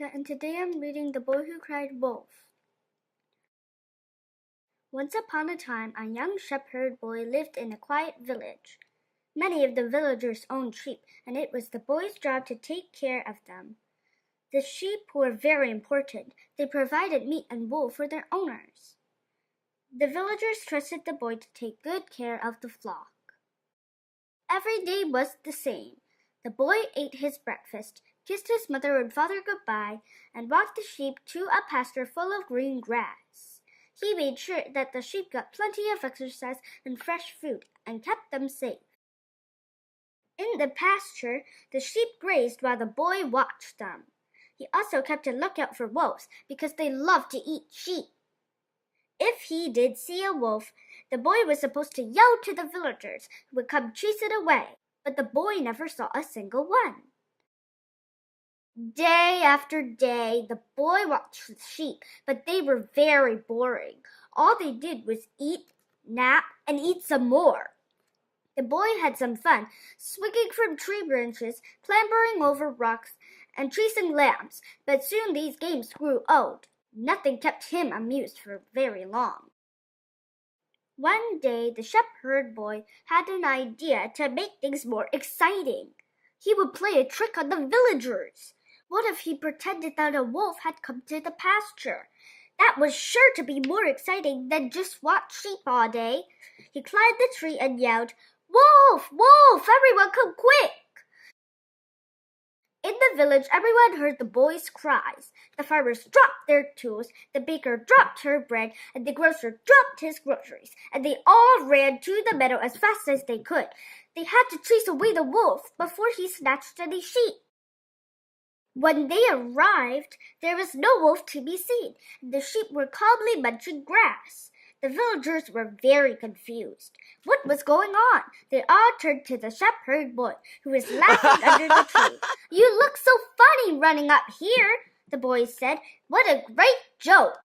Monica, and today I'm reading The Boy Who Cried Wolf. Once upon a time, a young shepherd boy lived in a quiet village. Many of the villagers owned sheep, and it was the boy's job to take care of them. The sheep were very important. They provided meat and wool for their owners. The villagers trusted the boy to take good care of the flock. Every day was the same. The boy ate his breakfast, kissed his mother and father goodbye, and walked the sheep to a pasture full of green grass. He made sure that the sheep got plenty of exercise and fresh food and kept them safe. In the pasture, the sheep grazed while the boy watched them. He also kept a lookout for wolves because they loved to eat sheep. If he did see a wolf, the boy was supposed to yell to the villagers who would come chase it away, but the boy never saw a single one. Day after day, the boy watched the sheep, but they were very boring. All they did was eat, nap, and eat some more. The boy had some fun, swinging from tree branches, clambering over rocks, and chasing lambs, but soon these games grew old. Nothing kept him amused for very long. One day, the shepherd boy had an idea to make things more exciting. He would play a trick on the villagers. What if he pretended that a wolf had come to the pasture? That was sure to be more exciting than just watch sheep all day. He climbed the tree and yelled, "Wolf! Wolf! Everyone come quick!" In the village, everyone heard the boy's cries. The farmers dropped their tools, the baker dropped her bread, and the grocer dropped his groceries, and they all ran to the meadow as fast as they could. They had to chase away the wolf before he snatched any sheep. When they arrived, there was no wolf to be seen, and the sheep were calmly munching grass. The villagers were very confused. What was going on? They all turned to the shepherd boy, who was laughing under the tree. "You look so funny running up here," the boy said. "What a great joke!"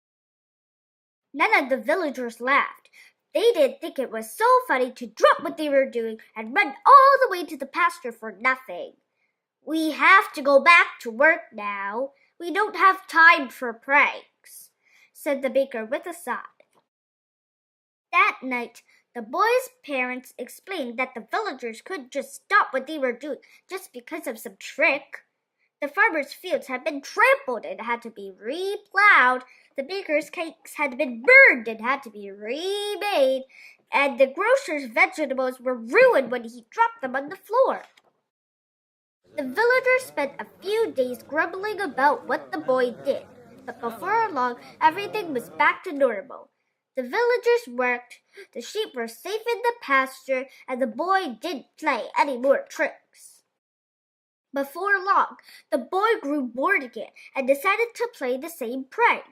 None of the villagers laughed. They didn't think it was so funny to drop what they were doing and run all the way to the pasture for nothing. "We have to go back to work now. We don't have time for pranks," said the baker with a sigh. That night, the boy's parents explained that the villagers couldn't just stop what they were doing just because of some trick. The farmers' fields had been trampled and had to be replowed. The baker's cakes had been burned and had to be remade. And the grocer's vegetables were ruined when he dropped them on the floor. The villagers spent a few days grumbling about what the boy did, but before long, everything was back to normal. The villagers worked, the sheep were safe in the pasture, and the boy didn't play any more tricks. Before long, the boy grew bored again and decided to play the same prank.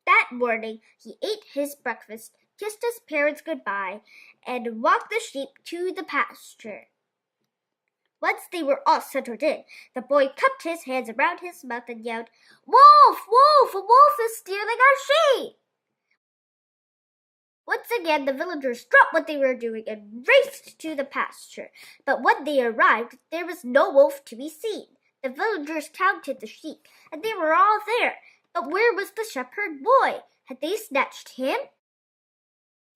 That morning, he ate his breakfast, kissed his parents goodbye, and walked the sheep to the pasture. Once they were all settled in, the boy cupped his hands around his mouth and yelled, "Wolf! Wolf! A wolf is stealing our sheep!" Once again, the villagers dropped what they were doing and raced to the pasture. But when they arrived, there was no wolf to be seen. The villagers counted the sheep, and they were all there. But where was the shepherd boy? Had they snatched him?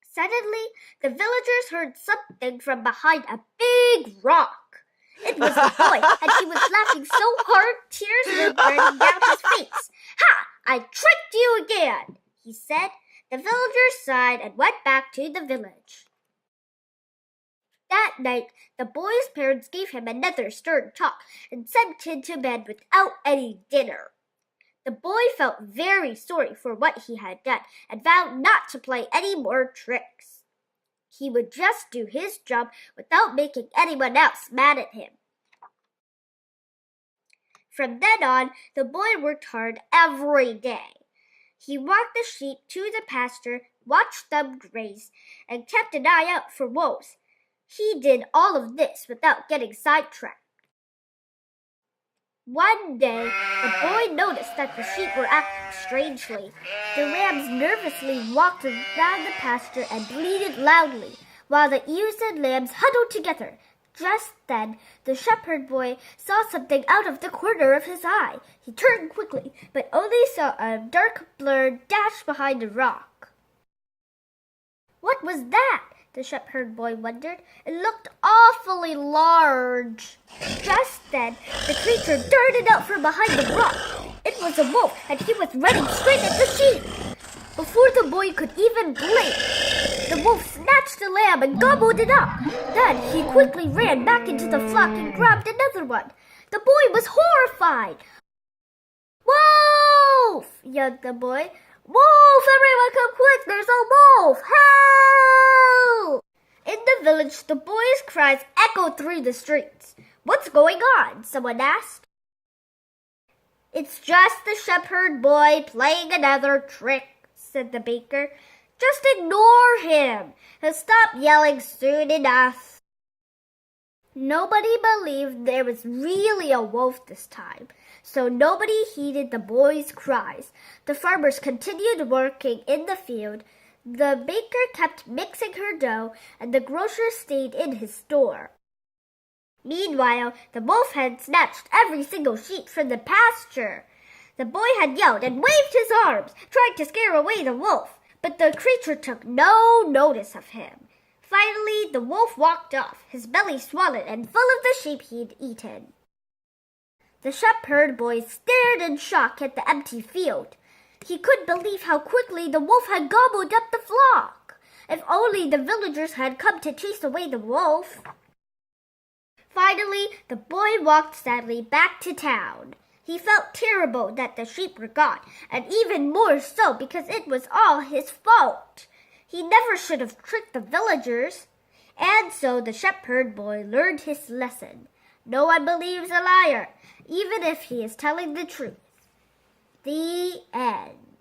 Suddenly, the villagers heard something from behind a big rock. It was the boy, and he was laughing so hard tears were running down his face. "Ha! I tricked you again," he said. The villagers sighed and went back to the village. That night, the boy's parents gave him another stern talk and sent him to bed without any dinner. The boy felt very sorry for what he had done and vowed not to play any more tricks. He would just do his job without making anyone else mad at him. From then on, the boy worked hard every day. He walked the sheep to the pasture, watched them graze, and kept an eye out for wolves. He did all of this without getting sidetracked. One day, the boy noticed that the sheep were acting strangely. The rams nervously walked around the pasture and bleated loudly, while the ewes and lambs huddled together. Just then, the shepherd boy saw something out of the corner of his eye. He turned quickly, but only saw a dark blur dash behind a rock. What was that? The shepherd boy wondered. It looked awfully large. Just then, the creature darted out from behind the rock. It was a wolf, and he was running straight at the sheep. Before the boy could even blink, the wolf snatched the lamb and gobbled it up. Then he quickly ran back into the flock and grabbed another one. The boy was horrified. "Wolf!" yelled the boy. "Wolf! Everyone come quick! There's a wolf! Help!" In the village, the boy's cries echoed through the streets. "What's going on?" someone asked. "It's just the shepherd boy playing another trick," said the baker. "Just ignore him. He'll stop yelling soon enough." Nobody believed there was really a wolf this time, so nobody heeded the boy's cries. The farmers continued working in the field. The baker kept mixing her dough, and the grocer stayed in his store. Meanwhile, the wolf had snatched every single sheep from the pasture. The boy had yelled and waved his arms, trying to scare away the wolf, but the creature took no notice of him. Finally, the wolf walked off, his belly swollen and full of the sheep he'd eaten. The shepherd boy stared in shock at the empty field. He couldn't believe how quickly the wolf had gobbled up the flock. If only the villagers had come to chase away the wolf. Finally, the boy walked sadly back to town. He felt terrible that the sheep were gone, and even more so because it was all his fault. He never should have tricked the villagers. And so the shepherd boy learned his lesson. No one believes a liar, even if he is telling the truth. The end.